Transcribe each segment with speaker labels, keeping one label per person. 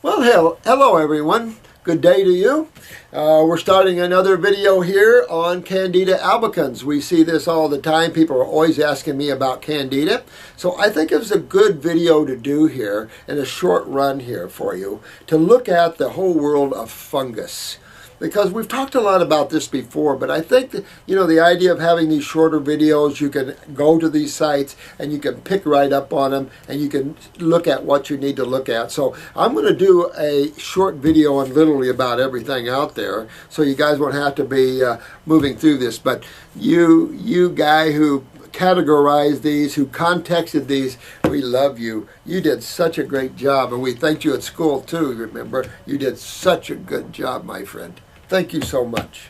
Speaker 1: Well, hello everyone. Good day to you. We're starting another video here on Candida albicans. We see this all the time. People are always asking me about Candida. So I think it's a good video to do here in a short run here for you to look at the whole world of fungus. Because we've talked a lot about this before, but I think that, the idea of having these shorter videos, you can go to these sites and you can pick right up on them and you can look at what you need to look at. So I'm going to do a short video on literally about everything out there, so you guys won't have to be moving through this. But you guy who categorized these, who contexted these, we love you. You did such a great job, and we thanked you at school too, remember? You did such a good job, my friend. Thank you so much.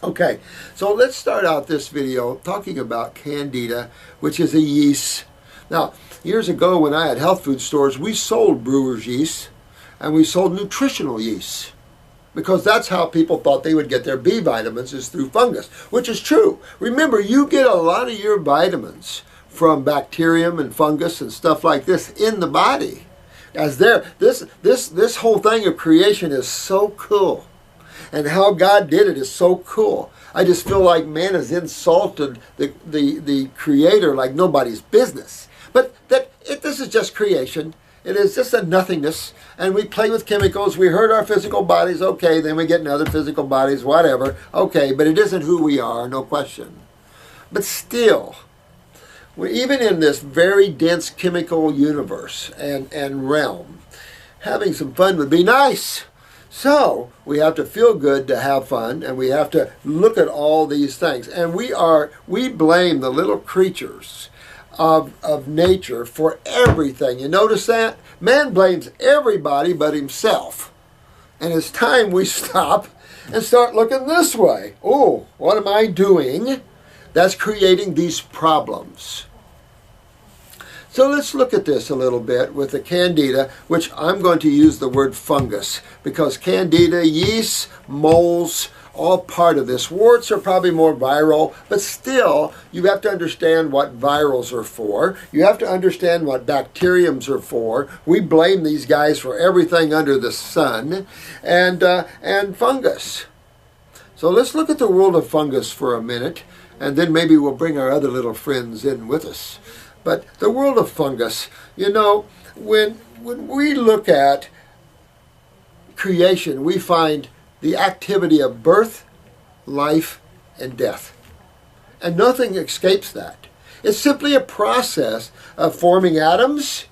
Speaker 1: Okay, so let's start out this video talking about Candida, which is a yeast. Now, years ago when I had health food stores, we sold brewer's yeast, and we sold nutritional yeast, because that's how people thought they would get their B vitamins, is through fungus, which is true. Remember, you get a lot of your vitamins from bacterium and fungus and stuff like this in the body. As this whole thing of creation is so cool. And how God did it is so cool. I just feel like man has insulted the Creator like nobody's business. But this is just creation. It is just a nothingness. And we play with chemicals. We hurt our physical bodies. Okay, then we get in other physical bodies, whatever. Okay, but it isn't who we are, no question. But still, we're even in this very dense chemical universe and realm, having some fun would be nice. So we have to feel good to have fun, and we have to look at all these things. And we blame the little creatures of nature for everything. You notice that? Man blames everybody but himself. And it's time we stop and start looking this way. Oh, what am I doing that's creating these problems? So let's look at this a little bit with the Candida, which I'm going to use the word fungus, because Candida, yeast, moles, all part of this. Warts are probably more viral, but still, you have to understand what virals are for. You have to understand what bacteriums are for. We blame these guys for everything under the sun, and fungus. So let's look at the world of fungus for a minute, and then maybe we'll bring our other little friends in with us. But the world of fungus, when we look at creation, we find the activity of birth, life, and death. And nothing escapes that. It's simply a process of forming atoms,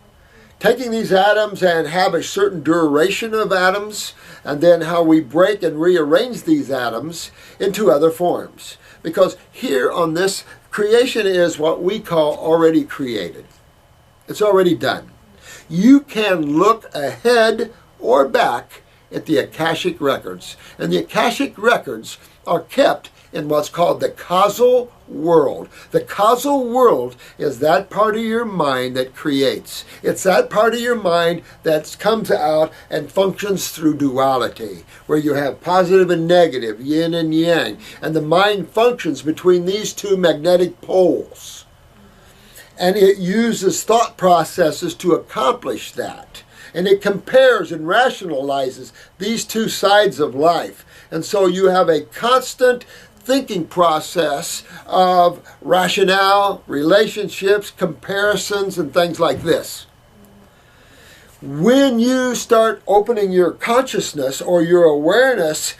Speaker 1: taking these atoms and have a certain duration of atoms, and then how we break and rearrange these atoms into other forms. Because here on this, creation is what we call already created. It's already done. You can look ahead or back at the Akashic records. And the Akashic records are kept in what's called the causal world. The causal world is that part of your mind that creates. It's that part of your mind that comes out and functions through duality, where you have positive and negative, yin and yang, and the mind functions between these two magnetic poles. And it uses thought processes to accomplish that. And it compares and rationalizes these two sides of life. And so you have a constant thinking process of rationale, relationships, comparisons, and things like this. When you start opening your consciousness or your awareness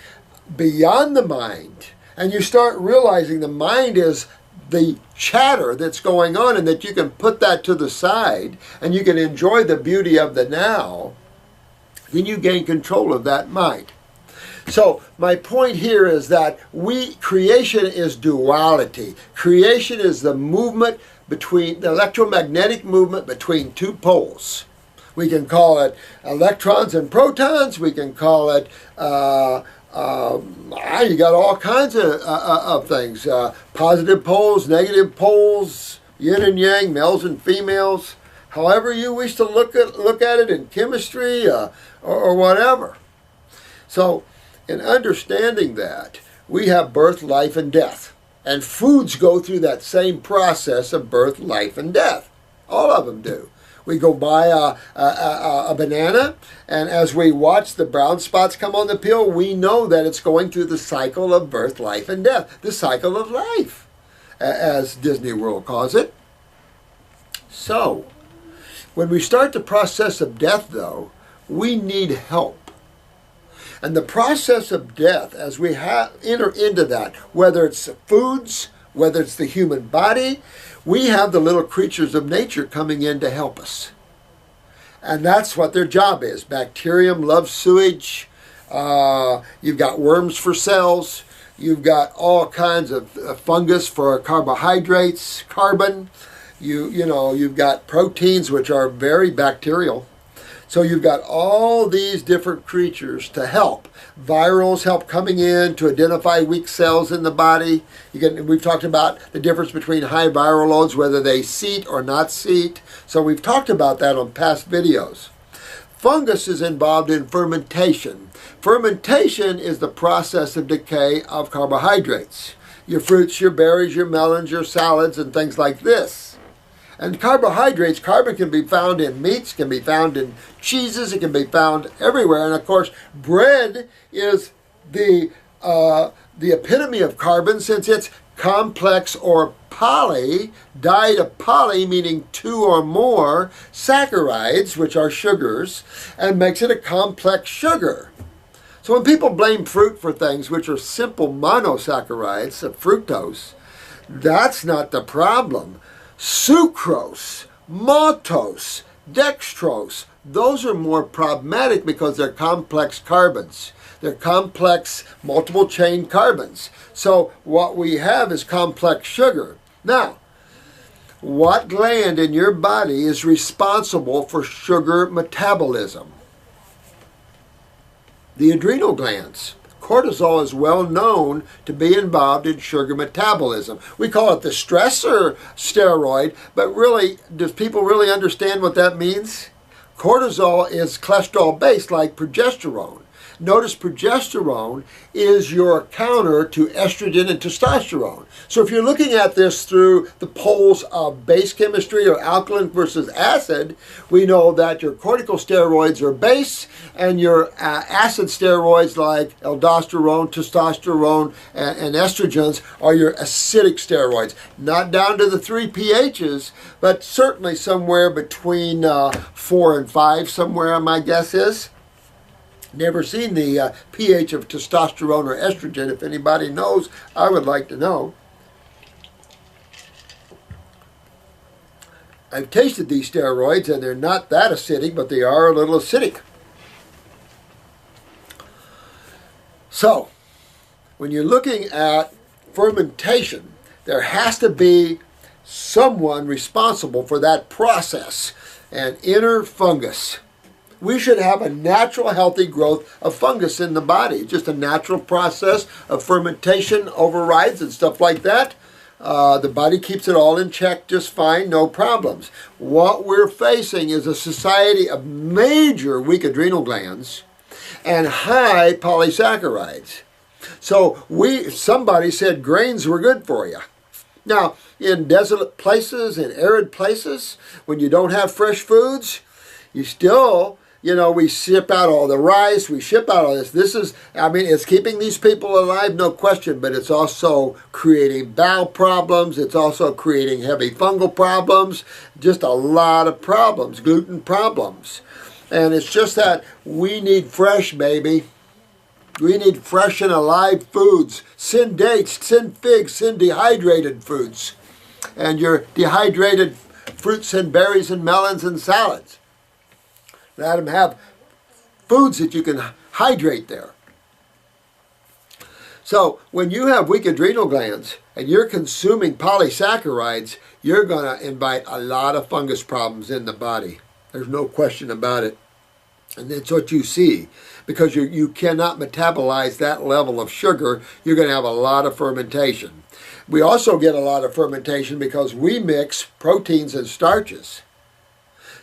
Speaker 1: beyond the mind, and you start realizing the mind is the chatter that's going on, and that you can put that to the side and you can enjoy the beauty of the now, then you gain control of that mind. So my point here is that creation is duality. Creation is the movement between, the electromagnetic movement between two poles. We can call it electrons and protons. We can call it, you got all kinds of things. Positive poles, negative poles, yin and yang, males and females. However you wish to look at it in chemistry or whatever. So, in understanding that, we have birth, life, and death. And foods go through that same process of birth, life, and death. All of them do. We go buy a banana, and as we watch the brown spots come on the peel, we know that it's going through the cycle of birth, life, and death. The cycle of life, as Disney World calls it. So, when we start the process of death, though, we need help. And the process of death, as we enter into that, whether it's foods, whether it's the human body, we have the little creatures of nature coming in to help us. And that's what their job is. Bacterium loves sewage. You've got worms for cells. You've got all kinds of fungus for carbohydrates, carbon. You've got proteins, which are very bacterial. So you've got all these different creatures to help. Virals help coming in to identify weak cells in the body. We've talked about the difference between high viral loads, whether they seat or not seat. So we've talked about that on past videos. Fungus is involved in fermentation. Fermentation is the process of decay of carbohydrates. Your fruits, your berries, your melons, your salads, and things like this. And carbohydrates, carbon can be found in meats, can be found in cheeses, it can be found everywhere. And of course, bread is the epitome of carbon, since it's complex or poly, dyed of poly, meaning two or more saccharides, which are sugars, and makes it a complex sugar. So when people blame fruit for things which are simple monosaccharides of fructose, that's not the problem. Sucrose, maltose, dextrose, those are more problematic because they're complex carbons. They're complex multiple chain carbons. So what we have is complex sugar. Now, what gland in your body is responsible for sugar metabolism? The adrenal glands. Cortisol is well known to be involved in sugar metabolism. We call it the stressor steroid, but really, does people really understand what that means? Cortisol is cholesterol-based, like progesterone. Notice progesterone is your counter to estrogen and testosterone. So if you're looking at this through the poles of base chemistry or alkaline versus acid, we know that your corticosteroids are base and your acid steroids like aldosterone, testosterone, and estrogens are your acidic steroids. Not down to the 3 pHs, but certainly somewhere between 4 and 5, somewhere my guess is. Never seen the pH of testosterone or estrogen. If anybody knows, I would like to know. I've tasted these steroids and they're not that acidic, but they are a little acidic. So, when you're looking at fermentation, there has to be someone responsible for that process, an inner fungus. We should have a natural, healthy growth of fungus in the body. Just a natural process of fermentation overrides and stuff like that. The body keeps it all in check just fine, no problems. What we're facing is a society of major weak adrenal glands and high polysaccharides. So somebody said grains were good for you. Now, in desolate places, in arid places, when you don't have fresh foods, you still, we ship out all the rice, we ship out all this. It's keeping these people alive, no question, but it's also creating bowel problems. It's also creating heavy fungal problems, just a lot of problems, gluten problems. And it's just that we need fresh, baby. We need fresh and alive foods. Send dates, send figs, send dehydrated foods. And your dehydrated fruits and berries and melons and salads. Let them have foods that you can hydrate there. So when you have weak adrenal glands and you're consuming polysaccharides, you're going to invite a lot of fungus problems in the body. There's no question about it. And that's what you see. Because you cannot metabolize that level of sugar, you're going to have a lot of fermentation. We also get a lot of fermentation because we mix proteins and starches.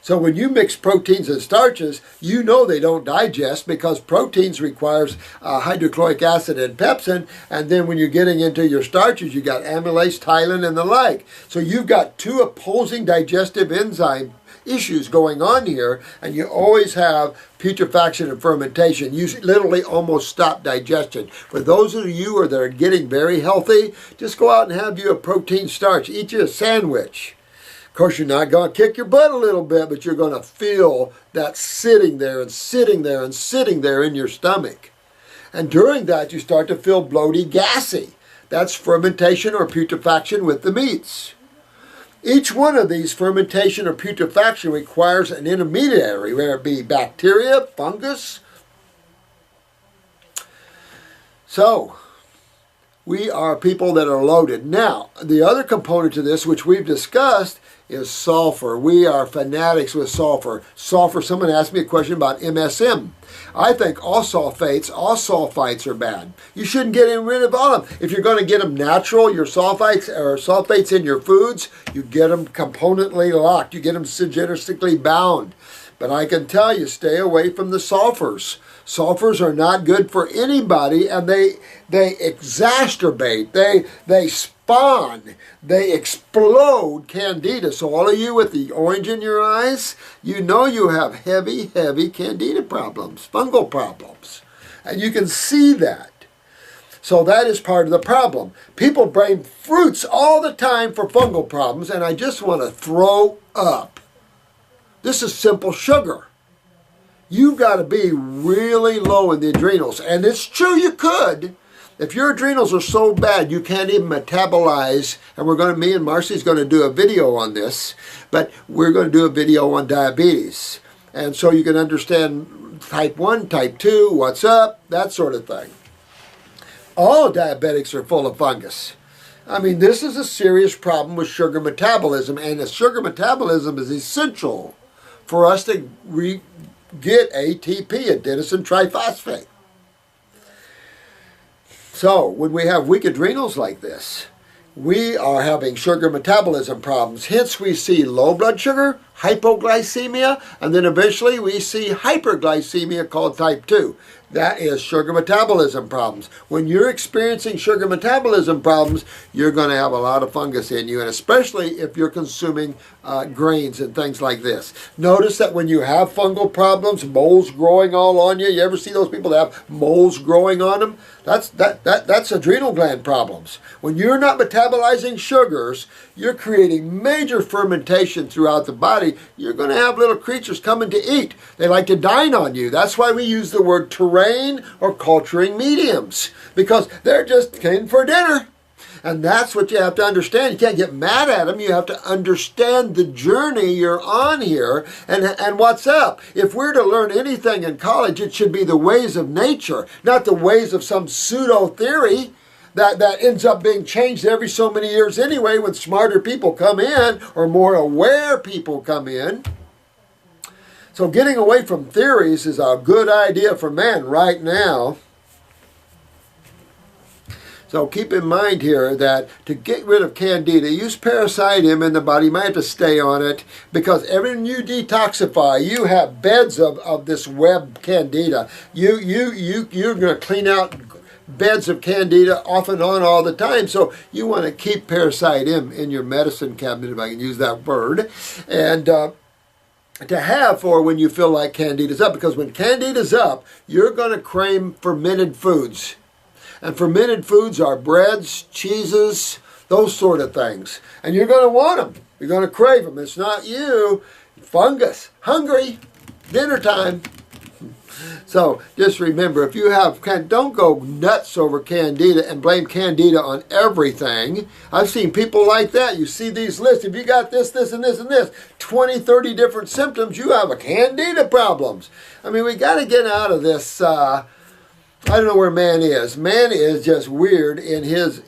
Speaker 1: So when you mix proteins and starches, you know they don't digest because proteins requires hydrochloric acid and pepsin, and then when you're getting into your starches, you got amylase, ptyalin, and the like. So you've got two opposing digestive enzyme issues going on here, and you always have putrefaction and fermentation. You literally almost stop digestion. For those of you that are getting very healthy, just go out and have you a protein starch. Eat you a sandwich. Of course, you're not going to kick your butt a little bit, but you're going to feel that sitting there and sitting there and sitting there in your stomach. And during that, you start to feel bloaty, gassy. That's fermentation or putrefaction with the meats. Each one of these, fermentation or putrefaction, requires an intermediary, whether it be bacteria, fungus. So, we are people that are loaded. Now, the other component to this, which we've discussed, is sulfur. We are fanatics with sulfur. Sulfur, someone asked me a question about MSM. I think all sulfites are bad. You shouldn't get rid of all of them. If you're going to get them natural, your sulfates in your foods, you get them componently locked. You get them synergistically bound. But I can tell you, stay away from the sulfurs. Sulfurs are not good for anybody, and they exacerbate, they spawn, they explode candida. So all of you with the orange in your eyes, you know you have heavy candida problems, fungal problems. And you can see that. So that is part of the problem. People blame fruits all the time for fungal problems, and I just want to throw up. This is simple sugar. You've got to be really low in the adrenals. And it's true you could. If your adrenals are so bad you can't even metabolize, and me and Marcy's going to do a video on this, but we're going to do a video on diabetes. And so you can understand type 1, type 2, what's up, that sort of thing. All diabetics are full of fungus. I mean, this is a serious problem with sugar metabolism, and the sugar metabolism is essential for us to get ATP, adenosine triphosphate. So when we have weak adrenals like this, we are having sugar metabolism problems. Hence we see low blood sugar, hypoglycemia, and then eventually we see hyperglycemia called type 2. That is sugar metabolism problems. When you're experiencing sugar metabolism problems, you're going to have a lot of fungus in you, and especially if you're consuming grains and things like this. Notice that when you have fungal problems, moles growing all on you, you ever see those people that have moles growing on them? That's adrenal gland problems. When you're not metabolizing sugars, you're creating major fermentation throughout the body. You're going to have little creatures coming to eat. They like to dine on you. That's why we use the word terrain or culturing mediums, because they're just came for dinner. And that's what you have to understand. You can't get mad at them. You have to understand the journey you're on here and what's up. If we're to learn anything in college, it should be the ways of nature, not the ways of some pseudo theory that ends up being changed every so many years anyway when smarter people come in or more aware people come in. So getting away from theories is a good idea for man right now. So keep in mind here that to get rid of Candida, use Parasitium in the body. You might have to stay on it because every time you detoxify, you have beds of this web Candida. You're going to clean out beds of Candida off and on all the time. So you want to keep Parasitium in your medicine cabinet, if I can use that word, and to have for when you feel like Candida's up. Because when Candida's up, you're going to crave fermented foods. And fermented foods are breads, cheeses, those sort of things. And you're going to want them. You're going to crave them. It's not you. Fungus. Hungry. Dinner time. So just remember, if you have, don't go nuts over Candida and blame Candida on everything. I've seen people like that. You see these lists. If you got this, this, and this, and this, 20, 30 different symptoms, you have a Candida problems. I mean, we got to get out of this, I don't know where man is. Man is just weird in his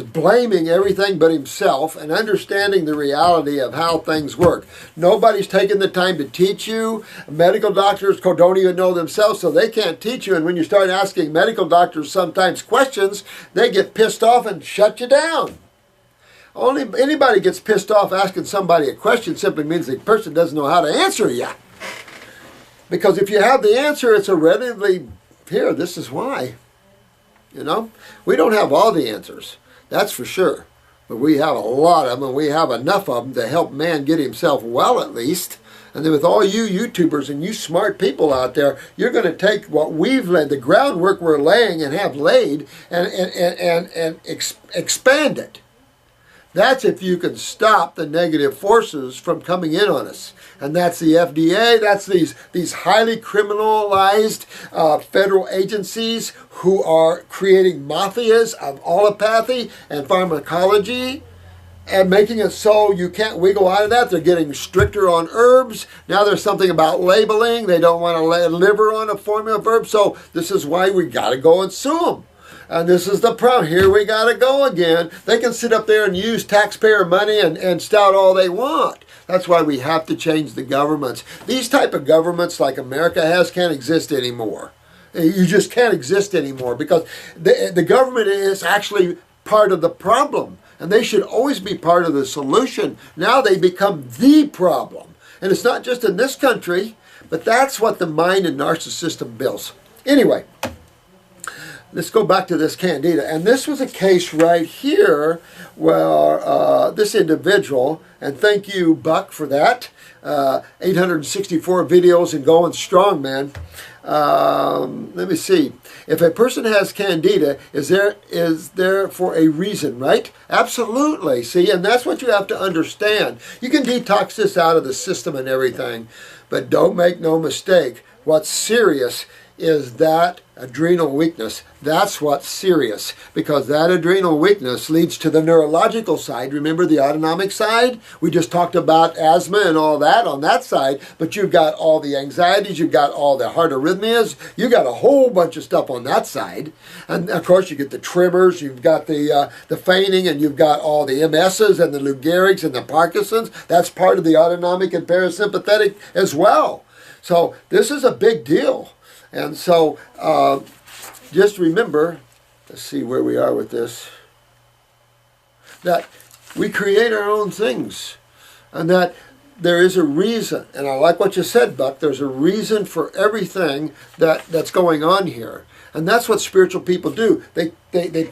Speaker 1: blaming everything but himself and understanding the reality of how things work. Nobody's taking the time to teach you. Medical doctors don't even know themselves, so they can't teach you. And when you start asking medical doctors sometimes questions, they get pissed off and shut you down. Only anybody gets pissed off asking somebody a question simply means the person doesn't know how to answer you. Because if you have the answer, it's a relatively, here, this is why. You know, we don't have all the answers, that's for sure. But we have a lot of them, and we have enough of them to help man get himself well at least. And then with all you YouTubers and you smart people out there, you're going to take what we've laid, the groundwork we're laying and have laid, and expand it. That's if you can stop the negative forces from coming in on us. And that's the FDA, that's these highly criminalized federal agencies who are creating mafias of allopathy and pharmacology and making it so you can't wiggle out of that. They're getting stricter on herbs. Now there's something about labeling. They don't want to lay liver on a formula of herbs. So this is why we got to go and sue them. And this is the problem. Here we got to go again. They can sit up there and use taxpayer money and stout all they want. That's why we have to change the governments. These type of governments like America has can't exist anymore. You just can't exist anymore because the government is actually part of the problem. And they should always be part of the solution. Now they become the problem. And it's not just in this country, but that's what the mind and narcissist system builds. Anyway, let's go back to this Candida. And this was a case right here where this individual, and thank you, Buck, for that, 864 videos and going strong, man. Let me see. If a person has Candida, is there for a reason, right? Absolutely. See, and that's what you have to understand. You can detox this out of the system and everything, but don't make no mistake. What's serious is that adrenal weakness. That's what's serious, because that adrenal weakness leads to the neurological side. Remember the autonomic side? We just talked about asthma and all that on that side, but you've got all the anxieties, you've got all the heart arrhythmias, you got a whole bunch of stuff on that side. And of course you get the tremors, you've got the fainting, and you've got all the MSs and the Lou Gehrig's and the Parkinson's. That's part of the autonomic and parasympathetic as well. So this is a big deal. And so just remember, let's see where we are with this, that we create our own things, and that there is a reason. And I like what you said, Buck. There's a reason for everything that's going on here. And that's what spiritual people do. They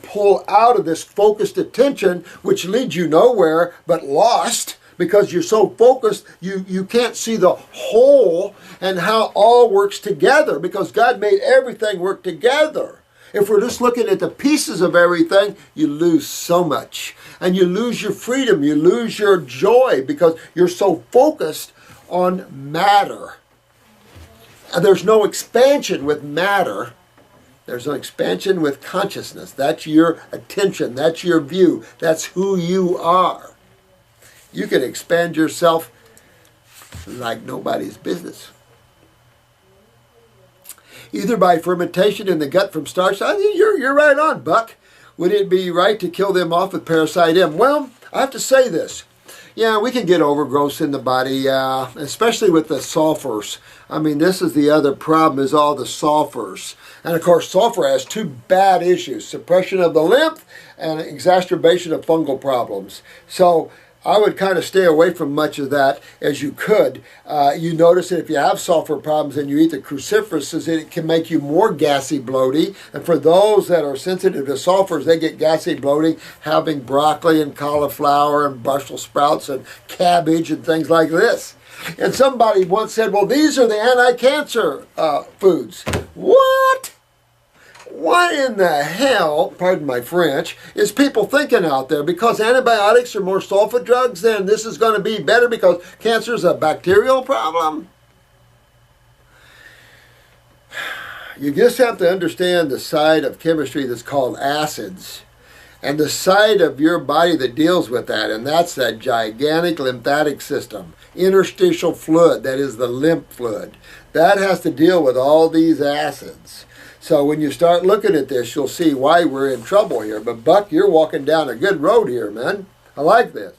Speaker 1: pull out of this focused attention, which leads you nowhere but lost. Because you're so focused, you can't see the whole and how all works together, because God made everything work together. If we're just looking at the pieces of everything, you lose so much. And you lose your freedom, you lose your joy, because you're so focused on matter. And there's no expansion with matter. There's an expansion with consciousness. That's your attention, that's your view, that's who you are. You can expand yourself like nobody's business. Either by fermentation in the gut from starch. You're right on, Buck. Would it be right to kill them off with Parasite M? Well, I have to say this. Yeah, we can get overgrowth in the body, especially with the sulfurs. I mean, this is the other problem, is all the sulfurs. And of course, sulfur has two bad issues: suppression of the lymph and exacerbation of fungal problems. So I would kind of stay away from much of that as you could. You notice that if you have sulfur problems and you eat the cruciferous, it can make you more gassy, bloaty. And for those that are sensitive to sulfurs, they get gassy, bloating, having broccoli and cauliflower and Brussels sprouts and cabbage and things like this. And somebody once said, well, these are the anti-cancer foods. What? What in the hell, pardon my French, is people thinking out there? Because antibiotics are more sulfa drugs, then this is going to be better because cancer is a bacterial problem? You just have to understand the side of chemistry that's called acids, and the side of your body that deals with that, and that's that gigantic lymphatic system, interstitial fluid, that is the lymph fluid. That has to deal with all these acids. So when you start looking at this, you'll see why we're in trouble here. But Buck, you're walking down a good road here, man. I like this.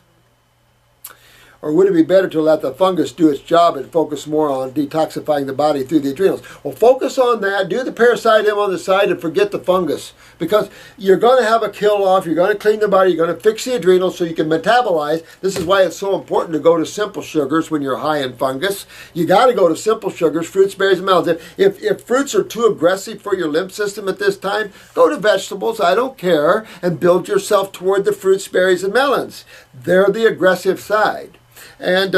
Speaker 1: Or would it be better to let the fungus do its job and focus more on detoxifying the body through the adrenals? Well, focus on that. Do the parasitem on the side and forget the fungus. Because you're going to have a kill off. You're going to clean the body. You're going to fix the adrenals so you can metabolize. This is why it's so important to go to simple sugars when you're high in fungus. You got to go to simple sugars, fruits, berries, and melons. If fruits are too aggressive for your lymph system at this time, go to vegetables. I don't care. And build yourself toward the fruits, berries, and melons. They're the aggressive side. And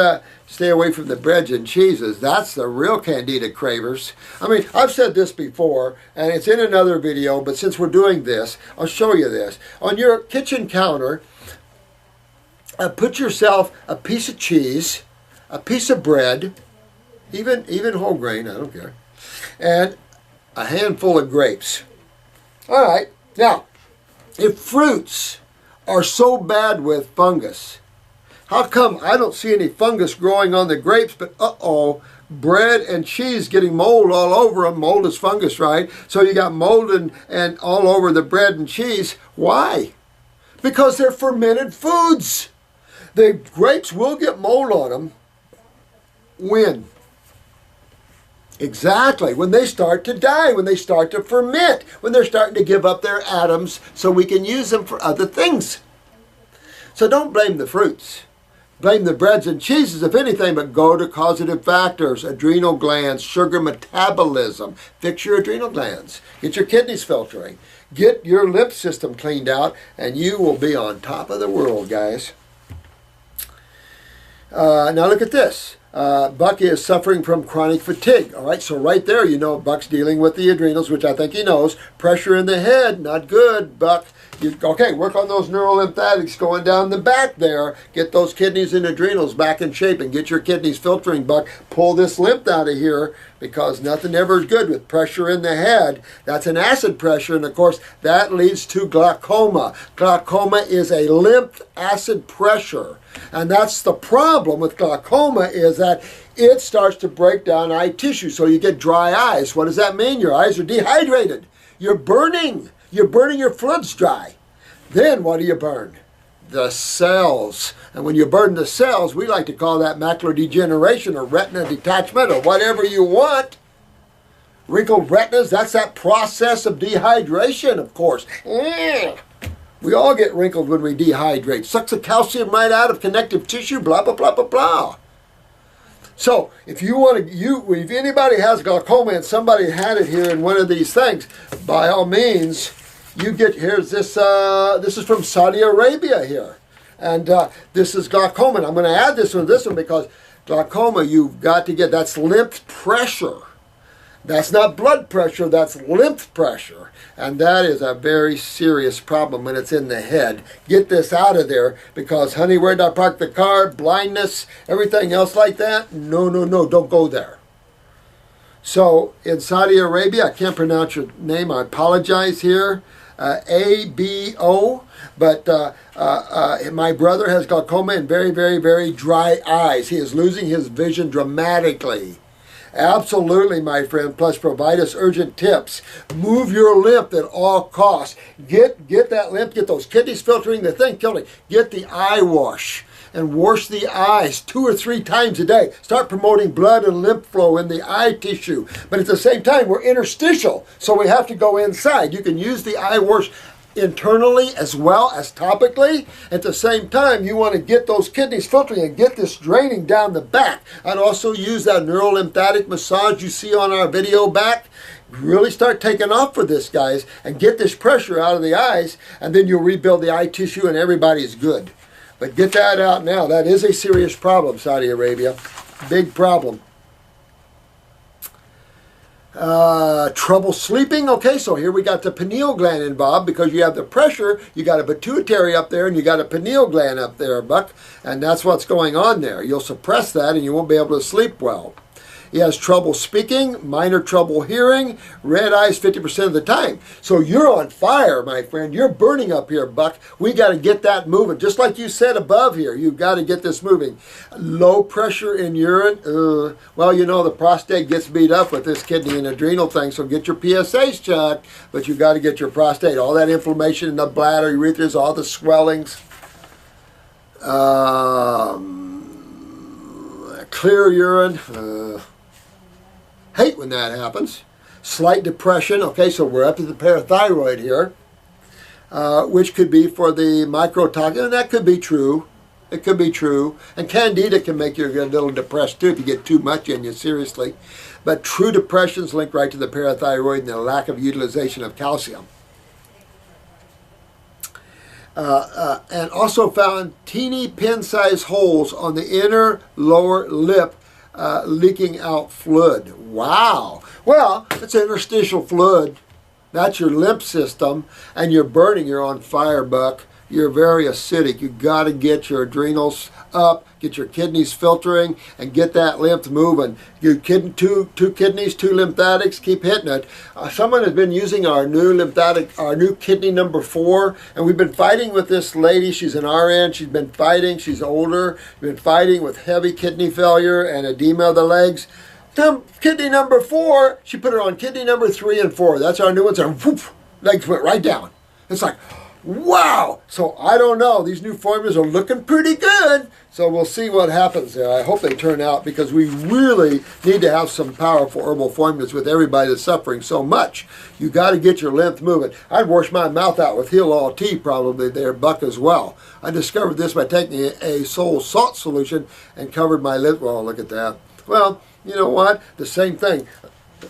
Speaker 1: stay away from the breads and cheeses. That's the real Candida cravers. I mean, I've said this before, and it's in another video, but since we're doing this, I'll show you this. On your kitchen counter, put yourself a piece of cheese, a piece of bread, even whole grain, I don't care, and a handful of grapes. All right, now, if fruits are so bad with fungus, how come I don't see any fungus growing on the grapes, but bread and cheese getting mold all over them? Mold is fungus, right? So you got mold and all over the bread and cheese. Why? Because they're fermented foods. The grapes will get mold on them. When? Exactly, when they start to die, when they start to ferment, when they're starting to give up their atoms so we can use them for other things. So don't blame the fruits. Blame the breads and cheeses, if anything, but go to causative factors, adrenal glands, sugar metabolism. Fix your adrenal glands. Get your kidneys filtering. Get your lymph system cleaned out, and you will be on top of the world, guys. Now look at this. Buck is suffering from chronic fatigue. All right, so right there, you know Buck's dealing with the adrenals, which I think he knows. Pressure in the head, not good, Buck. Okay, work on those neurolymphatics going down the back there. Get those kidneys and adrenals back in shape and get your kidneys filtering, Buck. Pull this lymph out of here because nothing ever is good with pressure in the head. That's an acid pressure, and of course, that leads to glaucoma. Glaucoma is a lymph acid pressure, and that's the problem with glaucoma is that it starts to break down eye tissue, so you get dry eyes. What does that mean? Your eyes are dehydrated. You're burning. You're burning your fluids dry. Then what do you burn? The cells. And when you burn the cells, we like to call that macular degeneration or retina detachment or whatever you want. Wrinkled retinas, that's that process of dehydration, of course. We all get wrinkled when we dehydrate. Sucks the calcium right out of connective tissue, blah, blah, blah, blah, blah. So if you want to, if anybody has glaucoma and somebody had it here in one of these things, by all means, you get, here's this, this is from Saudi Arabia here. And this is glaucoma. And I'm going to add this one because glaucoma, you've got to get, that's lymph pressure. That's not blood pressure, that's lymph pressure. And that is a very serious problem when it's in the head. Get this out of there because, honey, where'd I park the car? Blindness, everything else like that? No, no, no, don't go there. So in Saudi Arabia, I can't pronounce your name, I apologize here. ABO, but my brother has glaucoma and very, very, very dry eyes. He is losing his vision dramatically. Absolutely, my friend. Plus, provide us urgent tips. Move your lymph at all costs. Get that lymph, get those kidneys filtering, the thing killing. Get the eye wash and wash the eyes 2 or 3 times a day. Start promoting blood and lymph flow in the eye tissue. But at the same time, we're interstitial, so we have to go inside. You can use the eye wash internally as well as topically. At the same time, you want to get those kidneys filtering and get this draining down the back. I'd also use that neurolymphatic massage you see on our video back. Really start taking off for this, guys, and get this pressure out of the eyes, and then you'll rebuild the eye tissue and everybody's good. But get that out now. That is a serious problem, Saudi Arabia. Big problem. Trouble sleeping. Okay, so here we got the pineal gland involved because you have the pressure, you got a pituitary up there and you got a pineal gland up there, Buck, and that's what's going on there. You'll suppress that and you won't be able to sleep well. He has trouble speaking, minor trouble hearing, red eyes 50% of the time. So you're on fire, my friend. You're burning up here, Buck. We got to get that moving. Just like you said above here, you've got to get this moving. Low pressure in urine. Well, you know, the prostate gets beat up with this kidney and adrenal thing, so get your PSAs checked. But you've got to get your prostate. All that inflammation in the bladder, urethras, all the swellings. clear urine. Hate when that happens. Slight depression. Okay, so we're up to the parathyroid here, which could be for the microtoxin, and that could be true. It could be true. And Candida can make you get a little depressed too if you get too much in you, seriously. But true depression is linked right to the parathyroid and the lack of utilization of calcium. And also found teeny pin-sized holes on the inner lower lip leaking out fluid. Wow. Well, it's interstitial fluid. That's your lymph system, and you're burning. You're on fire, Buck. You're very acidic. You got to get your adrenals up, get your kidneys filtering, and get that lymph moving. You two kidneys, 2 lymphatics. Keep hitting it. Someone has been using our new kidney number 4, and we've been fighting with this lady. She's an RN. She's been fighting. She's older. Been fighting with heavy kidney failure and edema of the legs. Kidney number 4. She put her on kidney number 3 and 4. That's our new ones. And whoop, legs went right down. It's like, wow! So I don't know. These new formulas are looking pretty good. So we'll see what happens there. I hope they turn out, because we really need to have some powerful herbal formulas with everybody that's suffering so much. You got to get your lymph moving. I'd wash my mouth out with Heal All Tea probably there, Buck, as well. I discovered this by taking a soul salt solution and covered my lip. Well, look at that. Well, you know what? The same thing.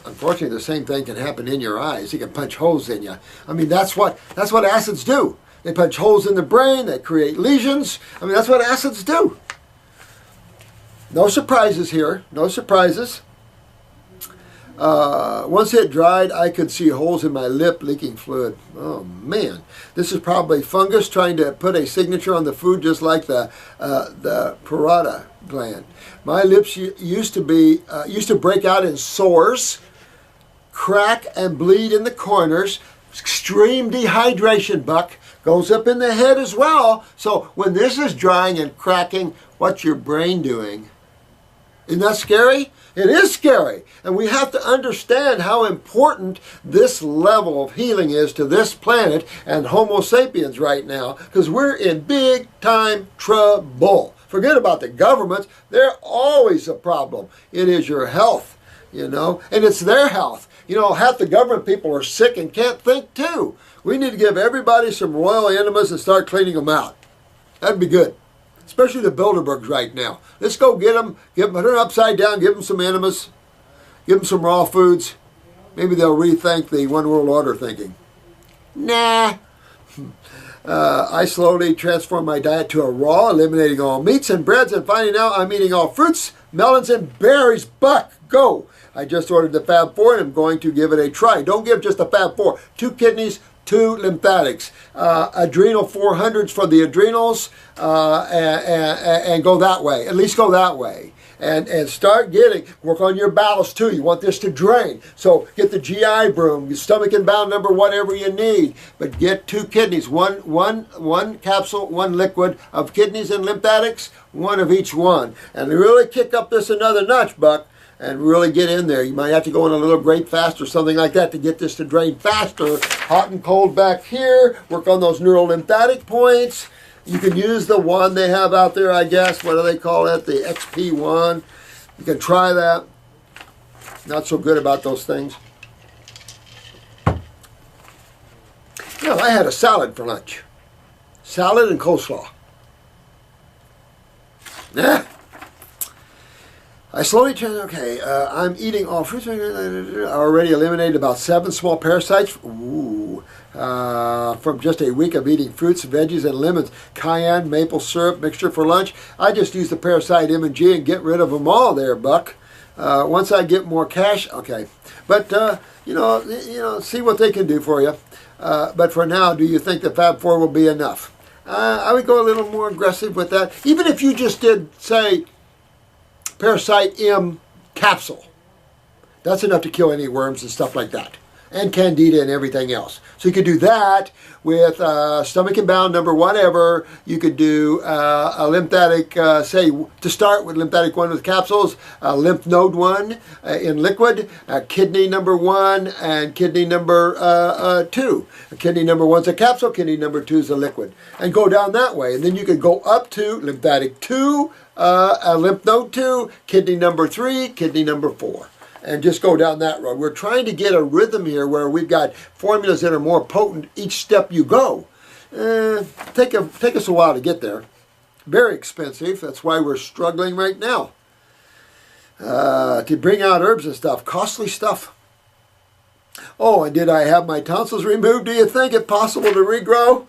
Speaker 1: Unfortunately, the same thing can happen in your eyes. You can punch holes in you. I mean, that's what acids do. They punch holes in the brain. They create lesions. I mean, that's what acids do. No surprises here. No surprises. Once it dried, I could see holes in my lip leaking fluid. Oh, man. This is probably fungus trying to put a signature on the food, just like the parotid gland. My lips used to break out in sores, crack and bleed in the corners. Extreme dehydration, Buck, goes up in the head as well. So when this is drying and cracking, what's your brain doing? Isn't that scary? It is scary. And we have to understand how important this level of healing is to this planet and Homo sapiens right now, because we're in big time trouble. Forget about the governments. They're always a problem. It is your health, you know, and it's their health. You know, half the government people are sick and can't think too. We need to give everybody some royal enemas and start cleaning them out. That'd be good. Especially the Bilderbergs right now. Let's go get them, put them upside down, give them some enemas, give them some raw foods. Maybe they'll rethink the one world order thinking. Nah. I slowly transformed my diet to a raw, eliminating all meats and breads, and finding out I'm eating all fruits, melons, and berries. Buck, go! I just ordered the Fab 4 and I'm going to give it a try. Don't give just the Fab 4. 2 kidneys, 2 lymphatics. Adrenal 400s for the adrenals, and go that way. At least go that way. And start work on your bowels too. You want this to drain. So get the GI broom, your stomach and bowel number, whatever you need. But get 2 kidneys, one capsule, 1 liquid of kidneys and lymphatics, 1 of each one. And really kick up this another notch, Buck, and really get in there. You might have to go on a little grape fast or something like that to get this to drain faster. Hot and cold back here. Work on those neurolymphatic points. You can use the one they have out there, I guess. What do they call it? The XP1. You can try that. Not so good about those things. You know, I had a salad for lunch. Salad and coleslaw. I slowly change. Okay, I'm eating all fruits. I already eliminated about 7 small parasites. Ooh. From just a week of eating fruits, veggies, and lemons. Cayenne, maple syrup mixture for lunch. I just use the parasite M&G and get rid of them all there, Buck. Once I get more cash, okay. But, you know, see what they can do for you. But for now, do you think the Fab 4 will be enough? I would go a little more aggressive with that. Even if you just did, say, Parasite M capsule. That's enough to kill any worms and stuff like that. And Candida and everything else. So you could do that with stomach and bowel number whatever. You could do a lymphatic, say, to start with lymphatic 1 with capsules, lymph node 1 in liquid, kidney number 1, and kidney number 2. Kidney number 1's a capsule, kidney number 2 is a liquid. And go down that way. And then you could go up to lymphatic 2, lymph node 2, kidney number 3, kidney number 4. And just go down that road. We're trying to get a rhythm here where we've got formulas that are more potent each step you go. Take us a while to get there. Very expensive. That's why we're struggling right now. To bring out herbs and stuff. Costly stuff. Oh, and did I have my tonsils removed? Do you think it possible to regrow?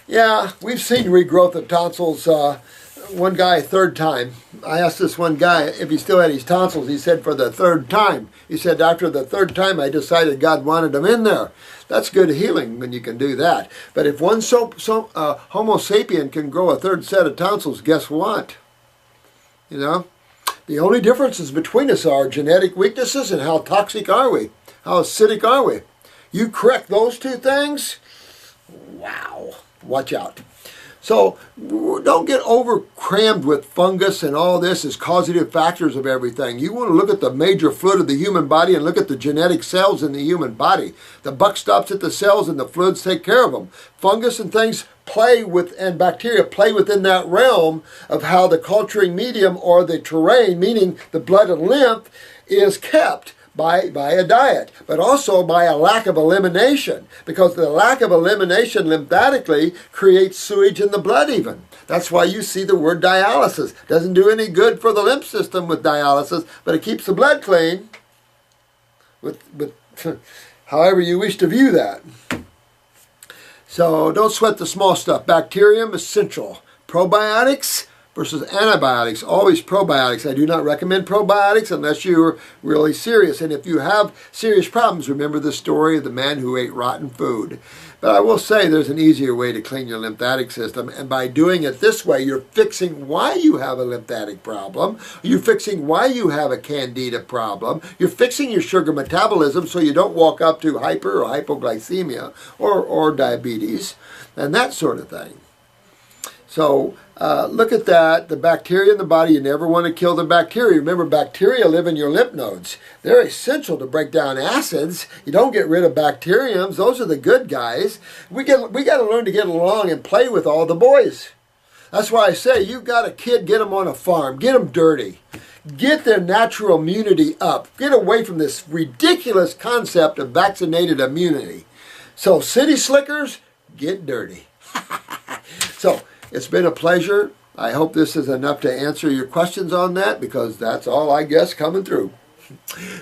Speaker 1: Yeah, we've seen regrowth of tonsils. One guy, third time. I asked this one guy if he still had his tonsils. He said for the third time. He said after the third time I decided God wanted them in there. That's good healing when you can do that. But if one Homo sapien can grow a third set of tonsils, guess what? You know? The only differences between us are genetic weaknesses and how toxic are we? How acidic are we? You correct those two things, wow, watch out. So don't get over crammed with fungus and all this as causative factors of everything. You want to look at the major fluid of the human body and look at the genetic cells in the human body. The buck stops at the cells and the fluids take care of them. Fungus and things play with, and bacteria play within that realm of how the culturing medium or the terrain, meaning the blood and lymph, is kept. By a diet, but also by a lack of elimination, because the lack of elimination lymphatically creates sewage in the blood even. That's why you see the word dialysis. Doesn't do any good for the lymph system with dialysis, but it keeps the blood clean, with however you wish to view that. So don't sweat the small stuff. Bacterium essential. Probiotics versus antibiotics, always probiotics. I do not recommend probiotics unless you're really serious. And if you have serious problems, remember the story of the man who ate rotten food. But I will say there's an easier way to clean your lymphatic system. And by doing it this way, you're fixing why you have a lymphatic problem. You're fixing why you have a candida problem. You're fixing your sugar metabolism so you don't walk up to hyper or hypoglycemia or diabetes and that sort of thing. So look at that. The bacteria in the body, you never want to kill the bacteria. Remember, bacteria live in your lymph nodes. They're essential to break down acids. You don't get rid of bacteriums. Those are the good guys. We got to learn to get along and play with all the boys. That's why I say, you've got a kid, get them on a farm. Get them dirty. Get their natural immunity up. Get away from this ridiculous concept of vaccinated immunity. So city slickers, get dirty. So it's been a pleasure. I hope this is enough to answer your questions on that, because that's all I guess coming through.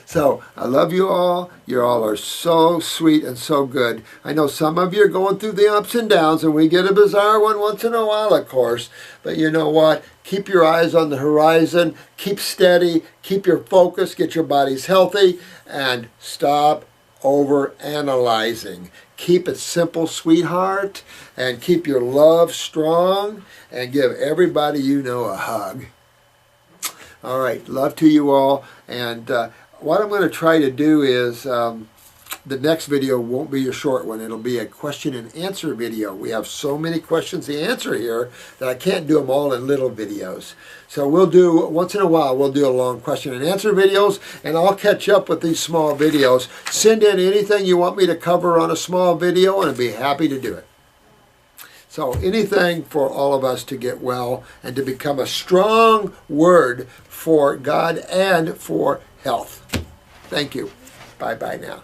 Speaker 1: So I love you all. You all are so sweet and so good. I know some of you are going through the ups and downs, and we get a bizarre one once in a while, of course. But you know what? Keep your eyes on the horizon. Keep steady. Keep your focus. Get your bodies healthy. And stop over-analyzing. Keep it simple, sweetheart, and keep your love strong, and give everybody you know a hug. All right, love to you all, and what I'm going to try to do is, the next video won't be a short one. It'll be a question and answer video. We have so many questions to answer here that I can't do them all in little videos. So we'll do, once in a while, we'll do a long question and answer videos, and I'll catch up with these small videos. Send in anything you want me to cover on a small video, and I'd be happy to do it. So anything for all of us to get well and to become a strong word for God and for health. Thank you. Bye-bye now.